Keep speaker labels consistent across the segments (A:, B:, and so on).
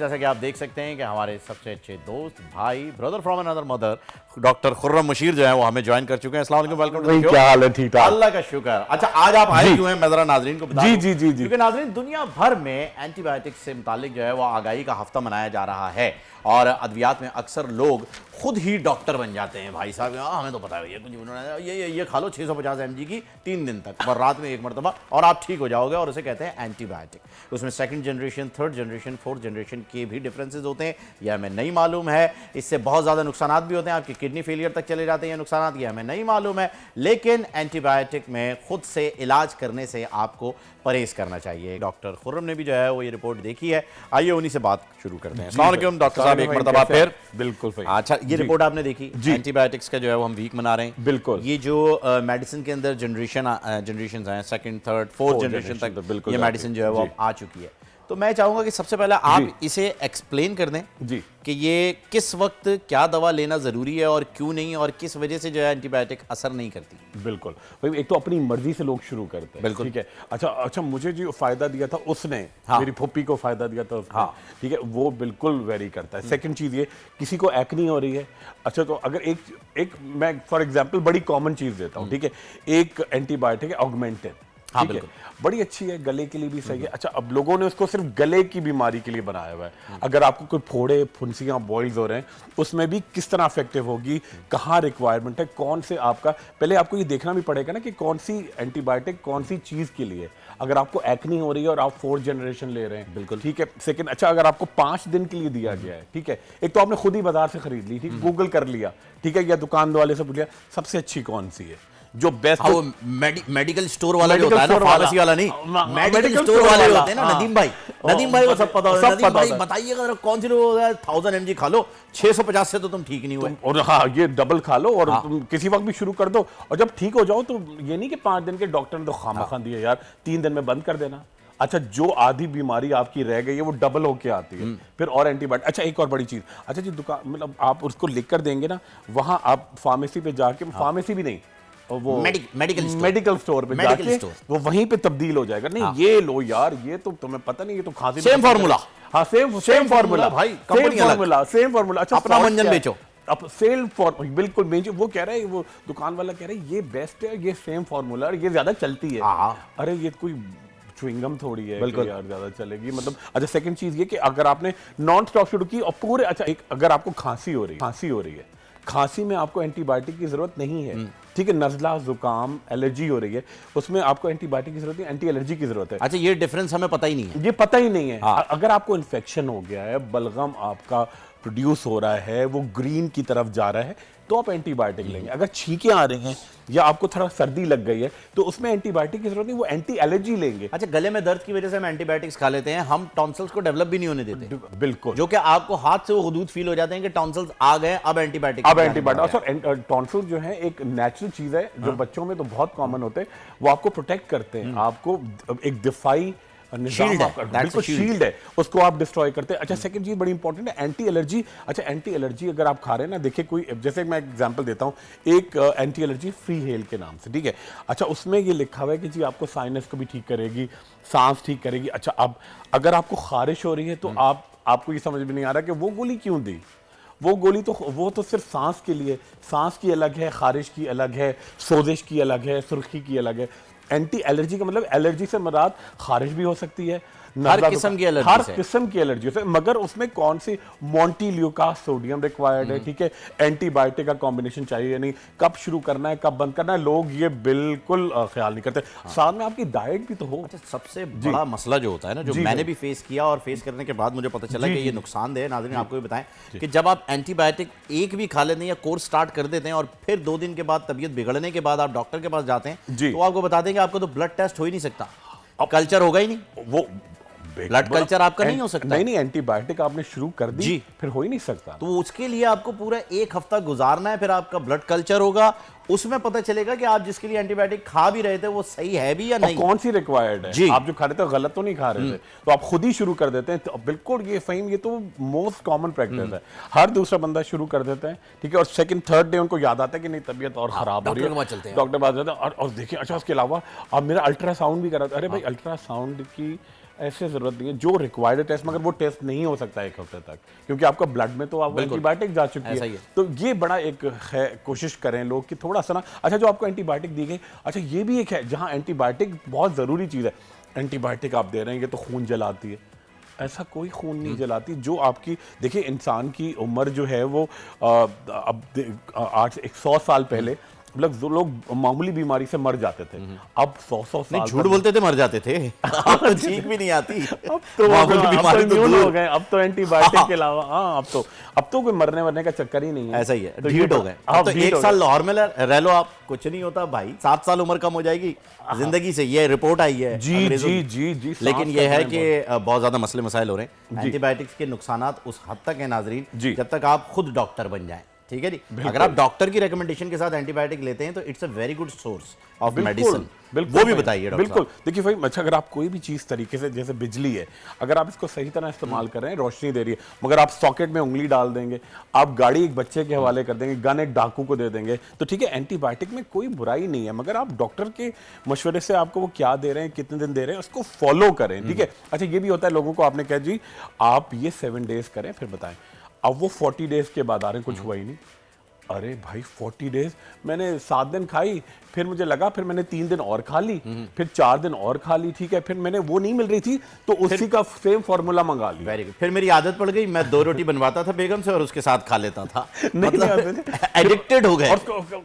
A: जैसा कि आप देख सकते हैं कि हमारे सबसे अच्छे दोस्त भाई brother from another mother doctor Khurram machine जो है वो हमें ज्वाइन कर चुके हैं। अस्सलाम वालेकुम, वेलकम टू द शो।
B: क्या हाल है? ठीक ठाक,
A: अल्लाह का शुक्र। अच्छा, आज आप आए क्यों हैं मैं जरा नाजरीन को बता दूं।
B: जी
A: क्योंकि नाजरीन दुनिया भर में एंटीबायोटिक्स से मुतालिक जो है वो आगाही का हफ्ता मनाया जा रहा है और अद्वियात में अक्सर लोग खुद ही डॉक्टर बन जाते हैं। भाई साहब हमें तो पता है ये कुछ उन्होंने ये खा लो 650 mg की 3 दिन तक और रात में एक मरतबा और आप ठीक हो जाओगे, और उसे कहते हैं एंटीबायोटिक। उसमें second generation, third generation, fourth generation के भी डिफरेंसेस होते हैं। यह हमें नहीं मालूम है। इससे बहुत ज़्यादा नुकसान भी होते हैं, आपकी किडनी फेलियर तक चले जाते हैं नुकसान, ये हमें नहीं मालूम है। लेकिन एंटीबायोटिक में खुद से इलाज करने से आपको परहेज करना चाहिए। डॉक्टर खुर्रम ने भी जो है वो ये रिपोर्ट देखी है, आइए उन्हीं से बात शुरू करते हैं। अस्सलाम वालेकुम डॉक्टर साहब, एक मरतबा फिर।
B: बिल्कुल सही।
A: अच्छा, ये रिपोर्ट आपने देखी एंटीबायोटिक्स का जो है वो हम वीक मना रहे हैं।
B: बिल्कुल।
A: ये जो मेडिसिन के अंदर जनरेशन हैं, सेकंड थर्ड फोर्थ जनरेशन तक ये मेडिसिन जो है वो आ चुकी है। तो मैं चाहूंगा कि सबसे पहले आप इसे एक्सप्लेन कर दें जी कि ये किस वक्त क्या दवा लेना जरूरी है और क्यों नहीं, और किस वजह से जो है एंटीबायोटिक असर नहीं करती।
B: बिल्कुल भाई, एक तो अपनी मर्जी से लोग शुरू करते हैं। बिल्कुल ठीक है। अच्छा, मुझे जो फायदा दिया था उसने, मेरी फुप्पी को फायदा दिया था उसने, ठीक है, वो बिल्कुल वेरी करता है। सेकंड चीज ये, किसी को एक्नी हो रही है, अच्छा तो अगर एक मैं फॉर एग्जांपल बड़ी कॉमन चीज देता हूँ, ठीक है, एक एंटीबायोटिक है ऑगमेंटिन, ठीक है, बड़ी अच्छी है, गले के लिए भी सही है। अच्छा, अब लोगों ने उसको सिर्फ गले की बीमारी के लिए बनाया हुआ है। अगर आपको कोई फोड़े, फुंसियां, बॉयल्स हो रहे हैं, उसमें भी किस तरह इफेक्टिव होगी, कहाँ रिक्वायरमेंट है, कौन से आपका, पहले आपको ये देखना भी पड़ेगा ना कि कौन सी एंटीबायोटिक कौन सी चीज के लिए। अगर आपको एक्नी हो रही है और आप 4th जनरेशन ले रहे हैं, बिल्कुल ठीक है। सेकंड, अच्छा अगर आपको 5 दिन के लिए दिया गया है, ठीक है, एक तो आपने खुद ही बाजार से खरीद ली, ठीक, गूगल कर लिया, ठीक है, या दुकान वाले से पूछ लिया सबसे अच्छी कौन सी है, जो बेस्ट।
A: वो मेडिकल स्टोर वाला जो होता है ना, फार्मेसी वाला नहीं, मेडिकल स्टोर वाले होते हैं ना, नदीम भाई को सब पता होता है। नदीम भाई बताइएगा कौन सी 1000 mg खा लो, 650 से तो तुम ठीक नहीं हुए,
B: और हाँ ये डबल खा लो और तुम किसी वक्त भी शुरू कर दो, और जब ठीक हो जाओ तो ये नहीं कि 5 दिन के डॉक्टर ने तो खामखा दिया यार, 3 दिन में बंद कर देना। अच्छा, जो आधी बीमारी आपकी रह गई है वो डबल होके आती है फिर, और एंटीबायोटिक। अच्छा, एक और बड़ी चीज, अच्छा जी दुकान, मतलब आप उसको लिख कर देंगे ना, वहां आप फार्मेसी पे जाके, फार्मेसी भी नहीं, वो मेडिकल स्टोर पे जाके वो वहीं पे तब्दील हो जाएगा। नहीं ये लो यार, ये तो तुम्हें पता नहीं, ये तो खांसी,
A: सेम फार्मूला,
B: हाँ सेम फार्मूला भाई, सेम फार्मूला। अच्छा,
A: अपना मंजन बेचो,
B: अब सेल फॉर बिल्कुल बेचो। वो कह रहा है, वो दुकान वाला कह रहा है ये बेस्ट है, ये सेम फार्मूला, ये ज्यादा चलती है। अरे ये कोई च्युइंगम थोड़ी है बिल्कुल यार ज्यादा चलेगी, मतलब। अच्छा, सेकंड चीज ये कि अगर आपने नॉन स्टॉप शुरू की और पूरे, अच्छा एक, अगर आपको खांसी हो रही है, खांसी में आपको एंटीबायोटिक की जरूरत नहीं है, ठीक है, नजला, जुकाम, एलर्जी हो रही है, उसमें आपको एंटीबायोटिक की जरूरत है, एंटी एलर्जी की जरूरत है।
A: अच्छा, ये डिफरेंस हमें पता ही नहीं है,
B: ये पता ही नहीं है। अगर आपको इन्फेक्शन हो गया है, बलगम आपका प्रोड्यूस हो रहा है, वो ग्रीन की तरफ जा रहा है, तो आप एंटीबायोटिक लेंगे। अगर छींकें आ रही हैं या आपको थोड़ा सर्दी लग गई है, तो उसमें एंटीबायोटिक की जरूरत नहीं, वो एंटी एलर्जी लेंगे।
A: अच्छा, गले में दर्द की वजह से हम एंटीबायोटिक्स खा लेते हैं, हम टॉन्सिल्स को डेवलप भी नहीं होने देते।
B: बिल्कुल,
A: जो कि आपको हाथ से वो हुदूद फील हो जाते हैं कि टॉन्सिल्स आ गए, अब एंटीबायोटिक।
B: टॉन्सिल जो है एक नेचुरल चीज है, जो बच्चों में तो बहुत कॉमन होते हैं, वो आपको प्रोटेक्ट करते हैं, आपको एक दिफाई शील्ड है, उसको आप डिस्ट्रॉय करते हैं। अच्छा, सेकंड चीज बड़ी इंपॉर्टेंट है, एंटी एलर्जी। अच्छा, एंटी एलर्जी अगर आप खा रहे हैं ना, देखिए कोई, जैसे मैं एग्जांपल देता हूं, एक एंटी एलर्जी फ्री हेल के नाम से, ठीक है। अच्छा, उसमें ये लिखा हुआ है कि जी आपको साइनस को भी ठीक करेगी, सांस ठीक करेगी। अच्छा, अब अगर आपको खारिश हो रही है तो आपको ये समझ में नहीं आ रहा कि वो गोली क्यों दी। वो गोली तो वो तो सिर्फ सांस के लिए, सांस की अलग है, खारिश की अलग है, सोजिश की अलग है, सुर्खी की अलग है। एंटी एलर्जी का मतलब एलर्जी से मुराद खारिश भी हो सकती है,
A: हर किस्म की एलर्जी,
B: हर किस्म की एलर्जी से, मगर उसमें कौन सी मोंटील्यूका सोडियम रिक्वायर्ड है, ठीक है, एंटीबायोटिक का कॉम्बिनेशन चाहिए या नहीं, कब शुरू करना है, कब बंद करना है, लोग ये बिल्कुल ख्याल नहीं करते। साथ में आपकी डाइट भी तो हो।
A: अच्छा, सबसे बड़ा मसला जो होता है ना, जो मैंने भी फेस किया और फेस करने के बाद मुझे पता चला कि ये नुकसानदेह है, नाज़रीन आपको भी बताएं कि जब आप एंटीबायोटिक एक भी खा लेते हैं या कोर्स स्टार्ट कर देते हैं और फिर 2 दिन के बाद तबीयत बिगड़ने के बाद आप डॉक्टर के पास जाते हैं, तो आपको बता देंगे आपको तो ब्लड टेस्ट हो ही नहीं सकता, कल्चर होगा ही नहीं, वो ब्लड कल्चर आपका नहीं हो सकता।
B: नहीं, एंटीबायोटिक आपने शुरू कर दी जी, फिर हो ही नहीं सकता।
A: तो उसके लिए आपको पूरा 1 हफ्ता गुजारना है, फिर आपका ब्लड कल्चर होगा, उसमें पता चलेगा कि आप जिसके लिए एंटीबायोटिक खा भी रहे थे वो सही है भी या नहीं,
B: कौन सी रिक्वायर्ड है जी। आप जो खा रहे थे गलत तो नहीं खा रहे थे, तो आप खुद ही शुरू कर देते हैं। तो बिल्कुल ये फहीम, ये तो मोस्ट कॉमन प्रैक्टिस है, हर दूसरा बंदा शुरू कर देता है, ठीक है, और सेकंड थर्ड डे उनको याद आता है कि नहीं तबीयत और खराब हो रही है, डॉक्टर के पास जाते हैं। और देखिए, अच्छा उसके अलावा अब मेरा अल्ट्रासाउंड भी करा था। अरे भाई, अल्ट्रासाउंड की ऐसे जरूरत नहीं है। जो रिक्वायर्ड टेस्ट, मगर वो टेस्ट नहीं हो सकता 1 हफ्ते तक, क्योंकि आपका ब्लड में तो आप एंटीबायोटिक जा चुकी
A: ऐसा
B: है।
A: ही है।
B: तो ये बड़ा एक है, कोशिश करें लोग कि थोड़ा सा ना, अच्छा जो आपको एंटीबायोटिक दी गई, अच्छा ये भी एक है जहाँ एंटीबायोटिक बहुत ज़रूरी चीज़ है। एंटीबायोटिक आप दे रहे हैं, ये तो खून जलाती है, ऐसा कोई खून नहीं जलाती। जो आपकी देखिए, इंसान की उम्र जो है वो अब 100 साल पहले लोग मामूली बीमारी से मर जाते थे, अब 100
A: नहीं,
B: साल
A: झूठ बोलते थे मर जाते थे। अब तो चीख भी नहीं आती।
B: अब तो
A: मामूली बीमारी तो
B: इम्यून
A: दूर।
B: हो गए, अब तो एंटीबायोटिक के अलावा हाँ, अब तो कोई मरने के चक्कर ही नहीं है।
A: ऐसा ही है,
B: तो
A: ढीठ हो गए। अब तो
B: ढीठ
A: 1
B: हो
A: साल
B: गए।
A: लाहौर में रह लो आप, कुछ नहीं होता भाई। 7 साल उम्र कम हो जाएगी जिंदगी से, ये रिपोर्ट आई है
B: जी
A: अंग्रेजों
B: जी
A: की।
B: जी जी,
A: लेकिन
B: सांस
A: ये
B: का
A: है
B: टाइम
A: कि बहुत ज्यादा मसले मसाइल हो रहे हैं। एंटीबायोटिक्स के नुकसानात उस हद तक है नाजरीन,
B: जी।
A: जब तक आप खुद डॉक्टर बन जाएं। ठीक है जी, अगर आप डॉक्टर की रिकमेंडेशन के साथ एंटीबायोटिक लेते हैं तो it's a very good source of medicine. वो भी बताइए डॉक्टर
B: बिल्कुल। देखिए भाई, अच्छा अगर आप कोई भी चीज़ तरीके से, जैसे बिजली है, अगर आप इसको सही तरह इस्तेमाल कर रहे हैं, रोशनी दे रही है, मगर आप सॉकेट में उंगली डाल देंगे, आप गाड़ी एक बच्चे के हवाले कर देंगे, गन एक डाकू को दे देंगे, तो ठीक है, एंटीबायोटिक में कोई बुराई नहीं है, मगर आप डॉक्टर के मशवरे से आपको वो क्या दे रहे हैं, कितने दिन दे रहे हैं, उसको फॉलो करें। ठीक है। अच्छा ये भी होता है लोगों को, आपने कहा जी आप ये 7 डेज करें फिर बताएं, अब वो 40 डेज के बाद आ रहे हैं, कुछ हुआ ही नहीं। अरे भाई 40 डेज मैंने 7 दिन खाई, फिर मुझे लगा, फिर मैंने 3 दिन और खा ली, फिर 4 दिन और खा ली, ठीक है, फिर मैंने वो नहीं मिल रही थी तो उसी का सेम फॉर्मूला मंगा लिया।
A: Very good. फिर मेरी आदत पड़ गई, मैं 2 रोटी बनवाता था बेगम से और उसके साथ खा लेता था।
B: नहीं,
A: एडिक्टेड हो गए
B: और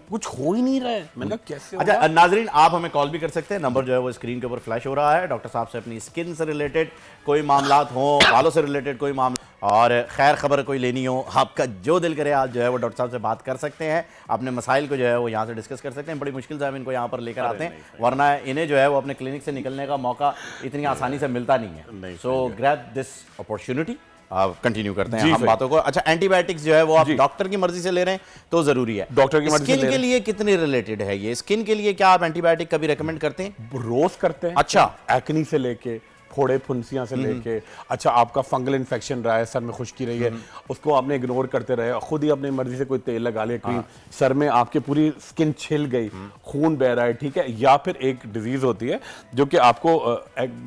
B: कुछ हो ही नहीं रहा है। मैंने कहा कैसे होगा?
A: अच्छा नाजरीन, आप हमें कॉल भी कर सकते हैं, नंबर जो है वो स्क्रीन के ऊपर फ्लैश हो रहा है। डॉक्टर साहब से अपनी स्किन से रिलेटेड कोई मामलात हो, बालों से रिलेटेड कोई मामला, और खैर खबर कोई लेनी हो, आपका जो दिल करे आप जो है वो डॉक्टर साहब से बात कर सकते हैं, अपने मसाइल को जो है वो यहाँ से डिस्कस कर सकते हैं। बड़ी मुश्किल से हम इनको यहाँ पर लेकर आते हैं, वरना इन्हें जो है वो अपने क्लिनिक से निकलने का मौका इतनी आसानी से मिलता नहीं है। सो ग्रैब दिस अपॉर्चुनिटी। कंटिन्यू करते हैं हम बातों को। अच्छा, एंटीबायोटिक्स जो है वो आप डॉक्टर की मर्जी से ले रहे हैं तो जरूरी है।
B: डॉक्टर की मर्जी से
A: स्किन के लिए कितनी रिलेटेड है ये? स्किन के लिए क्या आप एंटीबायोटिक कभी रेकमेंड करते हैं?
B: रोज करते हैं।
A: अच्छा,
B: एक्नी से लेके फोड़े फुंसियां से लेके, अच्छा आपका फंगल इन्फेक्शन रहा है, सर में खुश्की रही है, उसको आपने इग्नोर करते रहे, खुद ही अपनी मर्जी से कोई तेल लगा लिया, क्रीम, सर में आपके पूरी स्किन छिल गई, खून बह रहा है, ठीक है, या फिर एक डिजीज होती है जो कि आपको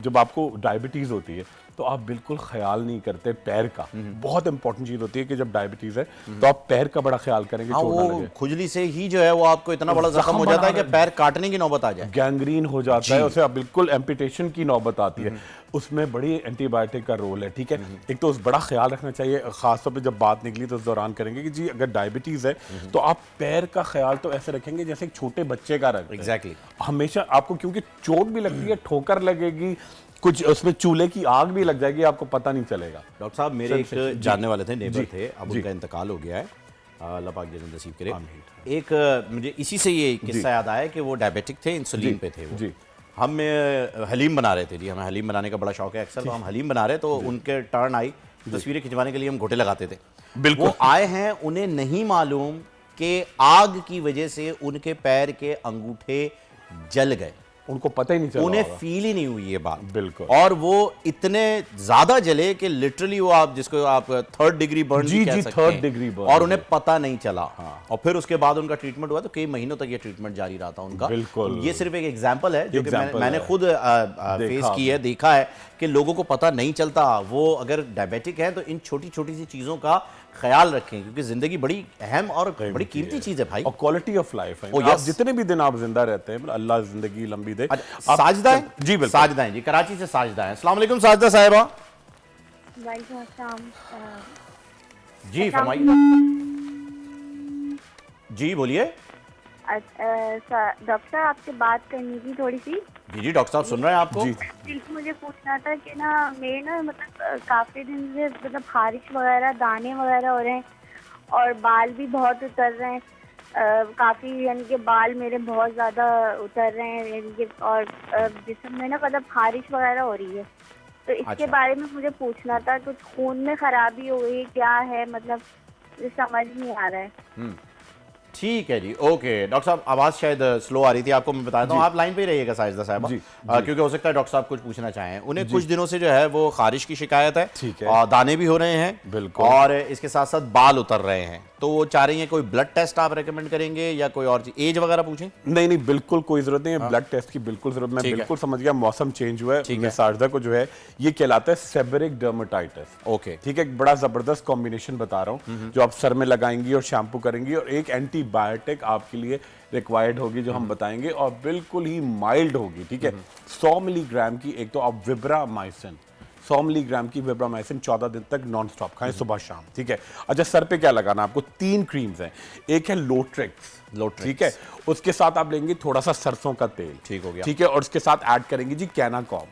B: जब आपको डायबिटीज होती है तो आप बिल्कुल ख्याल नहीं करते पैर का। बहुत इंपॉर्टेंट चीज होती है कि जब डायबिटीज है तो आप पैर का बड़ा ख्याल करेंगे, चोट ना लगे।
A: खुजली से ही जो है वो आपको इतना बड़ा जख्म हो जाता है कि पैर काटने की नौबत आ जाए,
B: गैंग्रीन हो जाता है, उसे आप बिल्कुल एम्पिटेशन की नौबत आती है। उसमें बड़ी एंटीबायोटिक का रोल है। ठीक है, एक तो उस बड़ा ख्याल रखना चाहिए, खासतौर पे जब बात निकली तो उस दौरान करेंगे कि जी अगर डायबिटीज है तो आप पैर का ख्याल तो ऐसे रखेंगे जैसे एक छोटे बच्चे का रखते हैं।
A: एग्जैक्टली।
B: हमेशा आपको, क्योंकि चोट भी लगती है, ठोकर लगेगी, कुछ उसमें चूल्हे की आग भी लग जाएगी, आपको पता नहीं चलेगा।
A: डॉक्टर साहब, मेरे एक जानने वाले थे, नेबर थे, अब उनका इंतकाल हो गया है, अल्लाह पाक जन्नत नसीब करे। एक मुझे इसी से ये किस्सा याद आया कि वो डायबिटिक थे, इंसुलिन पे थे वो।
B: जी।
A: हम हलीम बना रहे थे जी, हमें हलीम बनाने का बड़ा शौक है अक्सर, तो हम हलीम बना रहे तो उनके टर्न आई, तस्वीरें खिंचवाने के लिए हम घोटे लगाते थे।
B: बिल्कुल।
A: वो आए हैं, उन्हें नहीं मालूम कि आग की वजह से उनके पैर के अंगूठे जल गए,
B: उनको पता ही नहीं चला,
A: उन्हें फील ही नहीं हुई ये बात।
B: बिल्कुल।
A: और वो इतने ज्यादा जले कि लिटरली वो आप जिसको आप 3rd डिग्री बर्न
B: जी,
A: भी कह
B: जी,
A: सकते
B: 3rd
A: हैं,
B: डिग्री बर्न,
A: और उन्हें पता नहीं चला। और फिर उसके बाद उनका ट्रीटमेंट हुआ, तो कई महीनों तक ये ट्रीटमेंट जारी रहा था उनका।
B: बिल्कुल।
A: ये सिर्फ एक एग्जांपल है जो कि मैंने
B: है।
A: खुद फेस की है, देखा है कि लोगों को पता नहीं चलता। वो अगर डायबिटिक है तो इन छोटी छोटी सी चीजों का ख्याल रखें, क्योंकि जिंदगी बड़ी अहम और बड़ी कीमती चीज है भाई,
B: और क्वालिटी ऑफ लाइफ है।
A: Oh,
B: आप
A: yes.
B: जितने भी दिन आप जिंदा रहते हैं, अल्लाह जिंदगी लंबी दे।
A: साजिदा है
B: जी, बिल्कुल।
A: साजिदा है जी, कराची से साजिदा है। अस्सलाम वालेकुम साजिदा साहिबा।
C: वालेकुम अस्सलाम।
A: जी फरमाइए। जी बोलिए।
C: डॉक्टर साहब, आपसे बात करनी थी थोड़ी सी।
A: जी जी, डॉक्टर साहब सुन रहे हैं आपको।
B: जी।
C: मुझे पूछना था कि ना मेरे ना मतलब काफ़ी दिन से मतलब खारिश वगैरह, दाने वगैरह हो रहे हैं और बाल भी बहुत उतर रहे हैं, काफ़ी यानी कि बाल मेरे बहुत ज़्यादा उतर रहे हैं यानी कि, और जिस्म में ना मतलब खारिश वगैरह हो रही है, तो इसके
A: अच्छा।
C: बारे में मुझे पूछना था। कुछ खून में खराबी हो गई क्या है, मतलब मुझे समझ नहीं आ रहा है।
A: ठीक है जी, ओके डॉक्टर साहब, आवाज़ शायद स्लो आ रही थी आपको, मैं बताता हूँ, आप लाइन पे ही रहिएगा साजिदा साहब, क्योंकि हो सकता है डॉक्टर साहब कुछ पूछना चाहें। उन्हें कुछ दिनों से जो है वो खारिश की शिकायत है,
B: ठीक है,
A: और दाने भी हो रहे हैं,
B: बिल्कुल,
A: और इसके साथ साथ बाल उतर रहे हैं, तो वो चाह रही हैं कोई ब्लड टेस्ट आप रेकमेंड करेंगे या कोई और चीज, एज वगैरह पूछें?
B: नहीं नहीं, बिल्कुल कोई जरूरत नहीं है ब्लड टेस्ट की, बिल्कुल जरूरत। मैं बिल्कुल समझ गया, मौसम चेंज हुआ है, मैं साजिदा को जो है ये कहलाता है सेबरिक डर्मेटाइटिस।
A: ओके,
B: ठीक है, एक बड़ा जबरदस्त कॉम्बिनेशन बता रहा हूँ जो आप सर में लगाएंगी और शैम्पू करेंगी, और एक एंटीबायोटिक आपके लिए रिक्वायर्ड होगी जो हम बताएंगे, और बिल्कुल ही माइल्ड होगी। ठीक है, 100 मिलीग्राम की एक तो आप विब्रामाइसिन, 100 मिलीग्राम की विब्रामाइसिन 14 दिन तक नॉन स्टॉप खाएं, सुबह शाम। ठीक है, अच्छा सर पे क्या लगाना आपको? 3 क्रीम्स हैं, एक है लोट्रिक्स, ठीक है, उसके साथ आप लेंगे थोड़ा सा सरसों का तेल,
A: ठीक हो गया,
B: ठीक है, और उसके साथ ऐड करेंगे जी कैनाकॉम।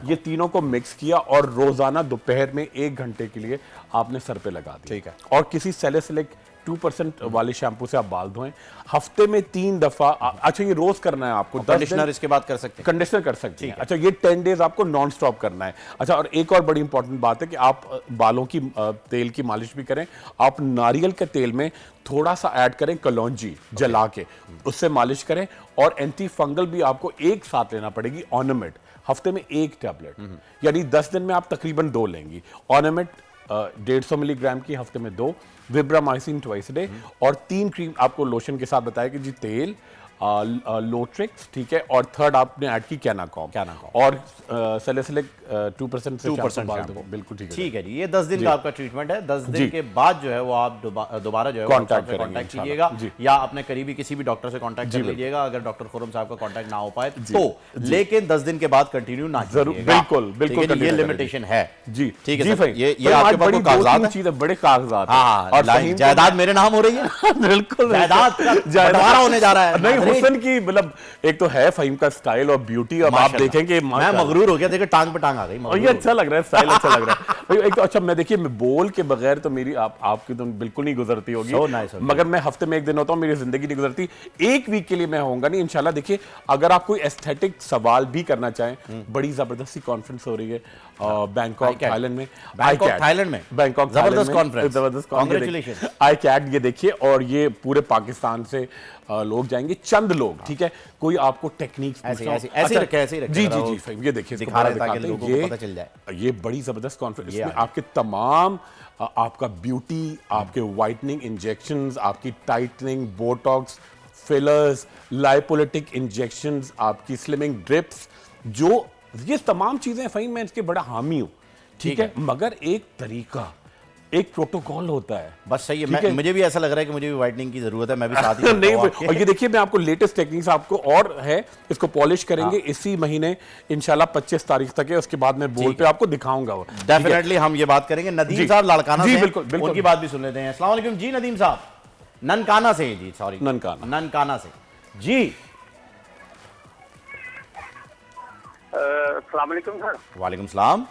B: ये तीनों को मिक्स किया और रोजाना दोपहर में 1 घंटे के लिए आपने सर पे लगा दिया।
A: ठीक है,
B: और किसी सैलिसिलिक 2% वाले शैम्पू से आप बाल धोएं, हफ्ते में 3 दफा। अच्छा ये रोज करना है आपको,
A: कंडीशनर इसके बाद कर सकते हैं,
B: कंडीशनर कर सकते हैं। अच्छा ये 10 डेज आपको नॉन स्टॉप करना है। अच्छा, और एक और बड़ी इंपॉर्टेंट बात है कि आप बालों की तेल की मालिश भी करें, आप नारियल के तेल में थोड़ा सा ऐड करें कलौंजी जला के, उससे मालिश करें, और एंटी फंगल भी आपको एक साथ लेना पड़ेगी, ऑर्नामेट, हफ्ते में 1 टैबलेट, यानी 10 दिन में आप तकरीबन 2 लेंगी। ऑर्नामेट 150 मिलीग्राम की, हफ्ते में 2, विब्रामाइसिन ट्वाइस डे, और 3 क्रीम आपको लोशन के साथ बताया कि जी तेल, लोट्रिक्स, ठीक है, और थर्ड आपने ऐड की कैनाकॉम, और सैलिसिलिक 2% से
A: 2%
B: बिल्कुल
A: ठीक है जी। ये 10 दिन का आपका ट्रीटमेंट है, 10 दिन के बाद जो है वो आप दोबारा जो है कांटेक्ट कीजिएगा, या अपने करीबी किसी भी डॉक्टर से कांटेक्ट कर लीजिएगा अगर डॉक्टर खुरम साहब का कांटेक्ट ना हो पाए तो, लेकिन 10 दिन के बाद कंटिन्यू ना कीजिएगा। बिल्कुल, ये लिमिटेशन है जी। ठीक है सर, ये आपके पास कागजात
B: चीज है, बड़े कागजात,
A: और जायदाद मेरे नाम हो रही है, बिल्कुल जायदाद बंटवारा होने जा रहा है।
B: नहीं, हुस्न की मतलब एक तो है फहीम का स्टाइल और ब्यूटी, अब आप देखेंगे
A: मैं मगरूर हो गया, देखिए टांग पे टांग आ गई,
B: ये अच्छा लग रहा है, स्टाइल अच्छा लग रहा है। एक तो अच्छा, मैं देखिए मैं बोल के बगैर तो मेरी आपकी तो बिल्कुल नहीं गुजरती होगी, मगर मैं हफ्ते में 1 दिन होता हूँ, मेरी जिंदगी नहीं गुजरती। 1 वीक के लिए मैं होऊंगा नहीं इंशाल्लाह। देखिए अगर आप कोई एस्थेटिक सवाल भी करना चाहें, बड़ी जबरदस्ती कॉन्फ्रेंस हो रही है बैंकॉक थाईलैंड में, बैंकॉक
A: जबरदस्त कॉन्फ्रेंस,
B: कांग्रेचुलेशन, ICAT, ये देखिए, और ये पूरे पाकिस्तान से लोग जाएंगे, चंद लोग, ठीक है, कोई आपको टेक्निक्स
A: ऐसे रखे जी,
B: ये देखिए
A: दिखा रहे ताकि लोगों को पता चल जाए।
B: ये बड़ी जबरदस्त कॉन्फ्रेंस, इसमें आपके तमाम आपका ब्यूटी, आपके वाइटनिंग इंजेक्शंस, आपकी टाइटनिंग, बोटॉक्स, फिलर्स, लाइपोलिटिक इंजेक्शंस, आपकी स्लिमिंग ड्रिप्स, जो ये तमाम चीजें फहीम मैं इसके बड़ा हामी हूं, ठीक है, मगर एक तरीका, एक प्रोटोकॉल होता है, बस सही है।
A: मुझे भी ऐसा लग रहा है कि मुझे भी वाइटनिंग की जरूरत है, मैं भी साथ ही
B: नहीं, और ये देखिए मैं आपको लेटेस्ट टेक्निक्स आपको और है, इसको पॉलिश करेंगे इसी महीने इंशाल्लाह 25 तारीख तक है, उसके बाद मैं बोल पे आपको दिखाऊंगा वो,
A: डेफिनेटली हम ये बात करेंगे। नदीम साहब लाड़काना से, बिल्कुल उनकी बात भी सुन लेते हैं। अस्सलाम वालेकुम जी नदीम साहब, ननकाना से जी, सॉरी ननकाना से जी।
D: अस्सलाम वालेकुम सर।
A: वालेकुम सलाम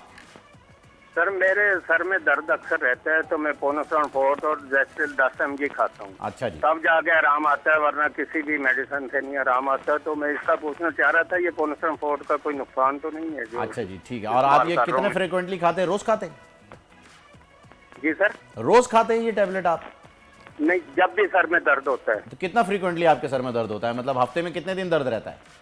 D: सर, मेरे सर में दर्द अक्सर रहता है, तो मैं पोनोसॉन फोर्ट और जेस्टिल 10 mg खाता हूँ।
A: अच्छा जी,
D: तब जाके आराम आता है, वरना किसी भी मेडिसिन से नहीं आराम आता। तो मैं इसका पूछना चाह रहा था, ये पोनोसॉन फोर्ट का कोई नुकसान तो नहीं है?
A: अच्छा जी, ठीक है। और आप ये कितने फ्रिक्वेंटली खाते हैं, रोज खाते हैं?
D: जी सर,
A: रोज खाते हैं ये टेबलेट आप?
D: नहीं, जब भी सर में दर्द होता है।
A: तो कितना फ्रीक्वेंटली आपके सर में दर्द होता है, मतलब हफ्ते में कितने दिन दर्द रहता है?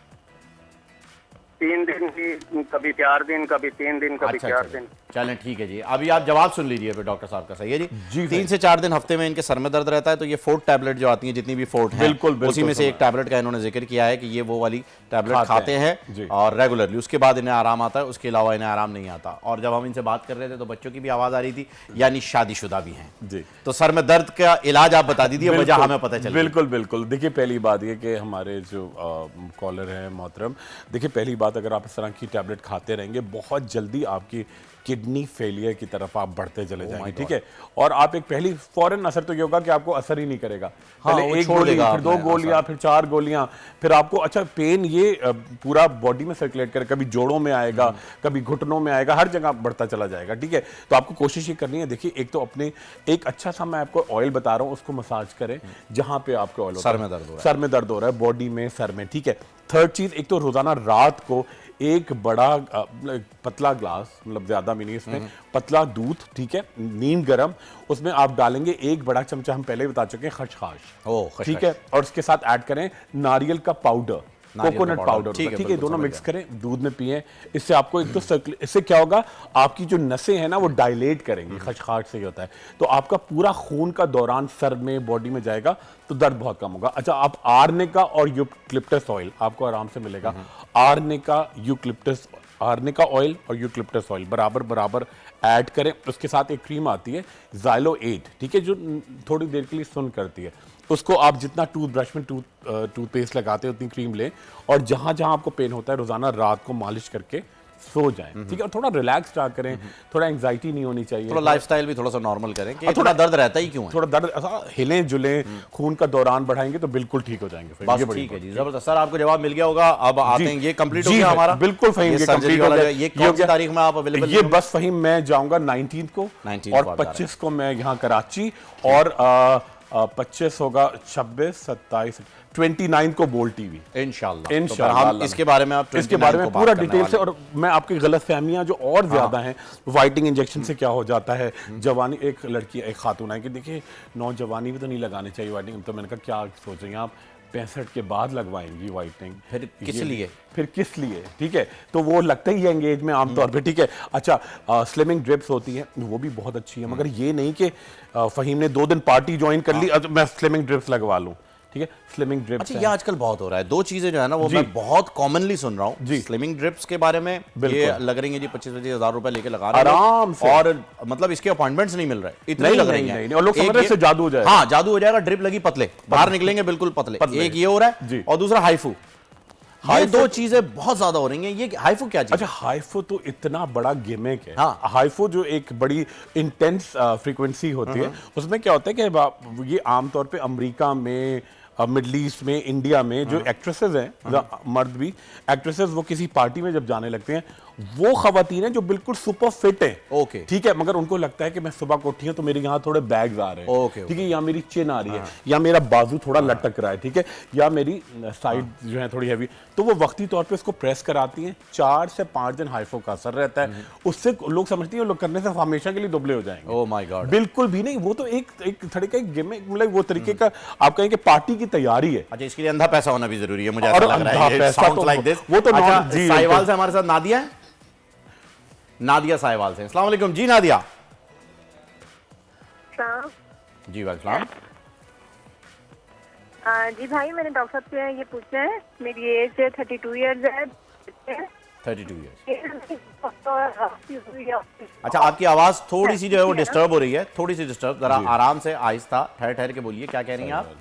D: 3 दिन की, कभी 4 दिन, कभी 3 दिन, कभी 4 दिन।
A: चलें ठीक है जी, अभी आप जवाब सुन लीजिए फिर डॉक्टर साहब का, सही है जी। 3 से 4 दिन हफ्ते में इनके सर में दर्द रहता है, तो ये फोर्ट टैबलेट जो आती है, जितनी भी फोर्ट है, उसी में से एक टैबलेट का इन्होंने जिक्र किया है कि ये वो वाली टैबलेट खाते हैं और रेगुलरली, उसके बाद इन्हें आराम आता है, उसके अलावा इन्हें आराम नहीं आता। और जब हम इनसे बात कर रहे थे तो बच्चों की भी आवाज आ रही थी, यानी शादीशुदा भी हैं जी। तो सर में दर्द का इलाज आप बता दीजिए, वजह हमें पता चले।
B: बिल्कुल। देखिए पहली बात ये कि हमारे जो कॉलर हैं मोहतरम, देखिए पहली बात, अगर आप इस तरह की टैबलेट खाते रहेंगे, बहुत जल्दी आपकी किडनी फेलियर की तरफ आप बढ़ते चले जाएंगे, ठीक है। और आप एक पहली फौरन असर तो ये होगा कि आपको असर ही नहीं करेगा, पहले 1 गोली, फिर 2 गोलियां, फिर 4 गोलियां, फिर आपको अच्छा पेन ये पूरा बॉडी में सर्कुलेट करे, कभी जोड़ों में आएगा, कभी घुटनों में आएगा, हर जगह बढ़ता चला जाएगा, ठीक है। तो आपको कोशिश ये करनी है, देखिए एक तो अपने एक अच्छा सा मैं आपको ऑयल बता रहा हूँ, उसको मसाज करें जहां पे आपको ऑयल
A: सर में दर्द हो रहा है,
B: बॉडी में, सर में, ठीक है। थर्ड चीज, एक तो रोजाना रात को एक बड़ा पतला ग्लास, मतलब ज्यादा भी नहीं इसमें, पतला दूध, ठीक है, नीम गरम, उसमें आप डालेंगे एक बड़ा चमचा, हम पहले बता चुके हैं, खसखस, ठीक है, और उसके साथ ऐड करें नारियल का पाउडर, कोकोनट पाउडर, ठीक है, दोनों मिक्स करें, दूध में पिएं। इससे आपको एक तो इससे क्या होगा, आपकी जो नसें हैं ना वो डायलेट करेंगी, खचखच से होता है, तो आपका पूरा खून का दौरान सर में, बॉडी में जाएगा, तो दर्द बहुत कम होगा। अच्छा, आप आर्निका और यूकलिप्टस ऑयल आपको आराम से मिलेगा, आर्निका ऑयल और यूकलिप्टस ऑयल बराबर बराबर ऐड करें। उसके साथ एक क्रीम आती है ज़ाइलो 8, ठीक है, जो थोड़ी देर के लिए सुन करती है, उसको आप जितना टूथब्रश में टूथपेस्ट लगाते हैं उतनी क्रीम लें, और जहां जहां आपको पेन होता है रोजाना रात को मालिश करके सो जाएं, ठीक है, और थोड़ा रिलैक्स रहा करें, थोड़ा एंजाइटी नहीं होनी चाहिए,
A: थोड़ा लाइफस्टाइल भी थोड़ा सा नॉर्मल करें कि थोड़ा दर्द रहता ही क्यों है,
B: थोड़ा दर्द, हिलें जुलें, खून का दौरान बढ़ाएंगे तो बिल्कुल ठीक हो जाएंगे।
A: बस ठीक है जी, जबरदस्त सर, आपको जवाब मिल गया होगा। अब आते हैं, ये कंप्लीट हो गया हमारा,
B: बिल्कुल फहीम, ये कंप्लीट हो गया।
A: ये कौन सी तारीख में आप अवेलेबल?
B: ये बस फहीम मैं जाऊंगा 19 को, और 25 को मैं यहाँ कराची, और 25 होगा 26, 27, 29 को बोल टीवी,
A: इंशाल्लाह हम इसके बारे में
B: पूरा डिटेल से, और मैं आपकी गलतफहमियां जो और ज्यादा हैं, वाइटिंग इंजेक्शन से क्या हो जाता है, जवानी, एक लड़की, एक खातून है कि देखिए नौजवानी में तो नहीं लगानी चाहिए वाइटिंग, तो मैंने कहा क्या सोच रही हैं आप, 65 के बाद लगवाएंगी वाइटनिंग,
A: फिर किस लिए,
B: ठीक है, तो वो लगता ही यंग एज में आमतौर पे, ठीक है। अच्छा, स्लिमिंग ड्रिप्स होती है, वो भी बहुत अच्छी है, मगर ये नहीं कि फहीम ने 2 दिन पार्टी ज्वाइन कर ली, मैं स्लिमिंग ड्रिप्स लगवा लूं, ठीक है, स्लिमिंग ड्रिप्स।
A: अच्छा, ये आजकल बहुत हो रहा है, 2 चीजें जो है ना वो मैं बहुत कॉमनली सुन रहा हूँ जी, स्लिमिंग ड्रिप्स के बारे में, ये लग रही है जी 25-25 हज़ार रुपए लेके लगा रहे हैं
B: आराम से,
A: और मतलब इसके अपॉइंटमेंट्स नहीं मिल रहे, इतने लग रही हैं,
B: और लोग समझ रहे हैं जादू हो जाएगा।
A: हाँ, जादू हो जाएगा, ड्रिप लगी पतले बाहर निकलेंगे बिल्कुल पतले, एक ये हो रहा है, और दूसरा हाइफू, ये 2 चीजें बहुत ज्यादा हो रही हैं। ये हाइफू क्या चीज?
B: अच्छा, हाइफू तो इतना बड़ा गिमिक है।
A: हाँ।
B: हाइफू जो एक बड़ी इंटेंस फ्रीक्वेंसी होती है, उसमें क्या होता है कि ये आमतौर पे अमेरिका में, मिडल ईस्ट में, इंडिया में जो एक्ट्रेसेस हैं, मर्द भी एक्ट्रेसेस, वो किसी पार्टी में जब जाने लगते हैं, वो खवातीन हैं जो बिल्कुल सुपर फिट है,
A: ओके,
B: ठीक है, मगर उनको लगता है कि मैं सुबह को उठी हूं तो मेरे यहाँ थोड़े बैग्स आ रहे हैं,
A: ओके,
B: ठीक है, या मेरी चिन आ रही है, या मेरा बाजू थोड़ा लटक रहा है, ठीक है, या मेरी साइड जो है थोड़ी हैवी, तो वो वक्ती तौर पे उसको प्रेस कराती हैं। 4 से 5 दिन हाइफो का असर रहता है, उससे लोग समझते हैं लोग करने से हमेशा के लिए दुबले हो जाएंगे।
A: ओह माय गॉड,
B: बिल्कुल भी नहीं, वो तो एक तरह का गिमिक, मतलब वो तरीके का आप कहेंगे पार्टी की तैयारी है।
A: अच्छा, इसके लिए अंधा पैसा होना भी जरूरी है, मुझे ऐसा लग रहा है,
B: वो तो
A: साहिवाल से हमारे साथ नादिया है, नादिया साहिवाल से। अस्सलाम वालेकुम जी नादिया। जी वालेकुम।
C: जी भाई, मैंने डॉक्टर साहब से ये पूछना है, मेरी एज 32 ईयर्स है।
A: 32 ईयर्स। अच्छा, आपकी आवाज थोड़ी सी जो है वो डिस्टर्ब हो रही है, थोड़ी सी डिस्टर्ब, जरा आराम से, आहिस्ता, ठहर ठहर के बोलिए, क्या कह रही हैं आप?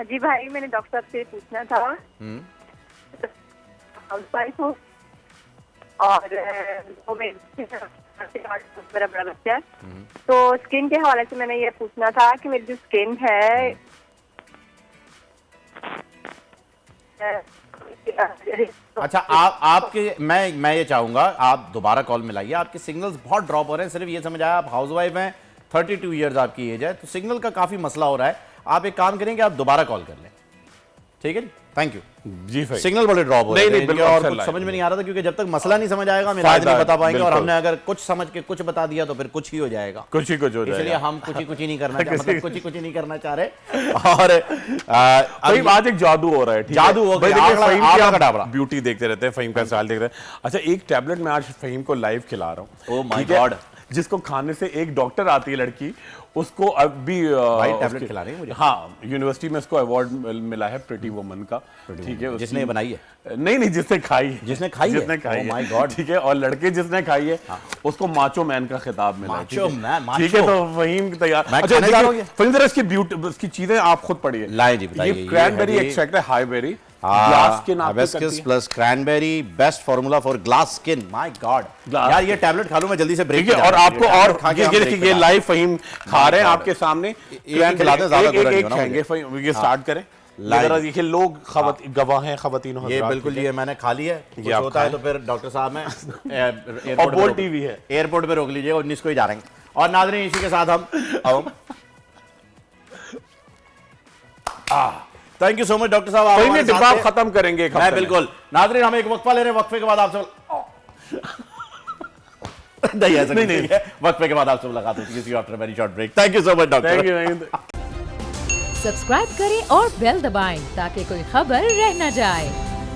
C: जी भाई, मैंने डॉक्टर साहब से पूछना था, हाउसवाइफ हूँ और मेरा बड़ा बच्चा है, तो स्किन के हवाले से मैंने ये पूछना था कि मेरी जो स्किन है
A: अच्छा, आपके मैं ये चाहूंगा आप दोबारा कॉल मिलाइए, आपके सिग्नल्स बहुत ड्रॉप हो रहे हैं। सिर्फ ये समझ आया आप हाउसवाइफ हैं, 32 ईयर्स आपकी एज है, तो सिग्नल का काफी मसला हो रहा है। आप एक काम करेंगे, आप दोबारा कॉल कर लें, ठीक है जी, थैंक यू जी भाई। सिग्नल बड़े ड्रॉप हो रहे हैं और कुछ समझ में नहीं आ रहा था, क्योंकि जब तक मसला नहीं समझ आएगा हम इलाज नहीं बता पाएंगे, और हमने अगर कुछ समझ के कुछ बता दिया तो फिर कुछ ही हो जाएगा,
B: कुछ ही हो जाएगा,
A: इसलिए हम कुछ ही नहीं करना चाहते, मतलब कुछ ही नहीं करना चाह रहे। और
B: आज एक जादू हो रहा है,
A: जादू हो गया,
B: ब्यूटी देखते रहते हैं, फहीम का साल देखते हैं। अच्छा, एक टैबलेट मैं आज फहीम को लाइव खिला रहा हूँ,
A: ओह माय गॉड,
B: जिसको खाने से एक डॉक्टर आती है लड़की, उसको अभी
A: टैबलेट खिला रही है मुझे।
B: हाँ, यूनिवर्सिटी में उसको अवार्ड मिला है प्रिटी वुमन का, ठीक है,
A: जिसने बनाई है,
B: नहीं जिसने खाई है,
A: जिसने खाई है,
B: माय गॉड, ठीक है, और लड़के जिसने खाई है उसको माचो मैन का खिताब मिला,
A: ठीक है,
B: तो फहीम तैयार। अच्छा, फहीम जरा इसकी ब्यूटी, इसकी चीजें आप खुद पढ़िए,
A: लाए जी, बताइए।
B: ये क्रैनबेरी एक्सट्रैक्ट है, high berry, glass skin
A: hibiscus plus cranberry, best formula for glass skin. My god यार, ये टैबलेट खा लूं मैं जल्दी से, ब्रेक
B: और आपको, और ये लाइव फहीम खा रहे हैं आपके सामने, ये स्टार्ट करें, देखिए लोग गवाह हैं, खवातीन,
A: ये बिल्कुल, ये मैंने खा लिया है, कुछ होता है तो फिर डॉक्टर साहब में
B: एयरपोर्ट टीवी है,
A: एयरपोर्ट पे रोक लीजिए, 19 को ही जा रहे हैं। और नाज़रीन, इसी के साथ हम thank you so much doctor साहब,
B: कोई
A: हमारे
B: नहीं,
A: साथ
B: डिब्बा
A: थे।
B: खत्म करेंगे एक
A: मैं
B: हफ्ते में।
A: बिल्कुल। नाज़रीन, हम एक वक्फा ले रहे हैं, वक्फे के बाद आपसे नहीं ऐसा
B: नहीं,
A: नहीं है, वक्फे के बाद आपसे मुलाकात होती है किसी after very short break. Thank you so much doctor.
B: Thank you.
E: Subscribe करें और बेल दबाएं ताकि कोई खबर रह न जाए।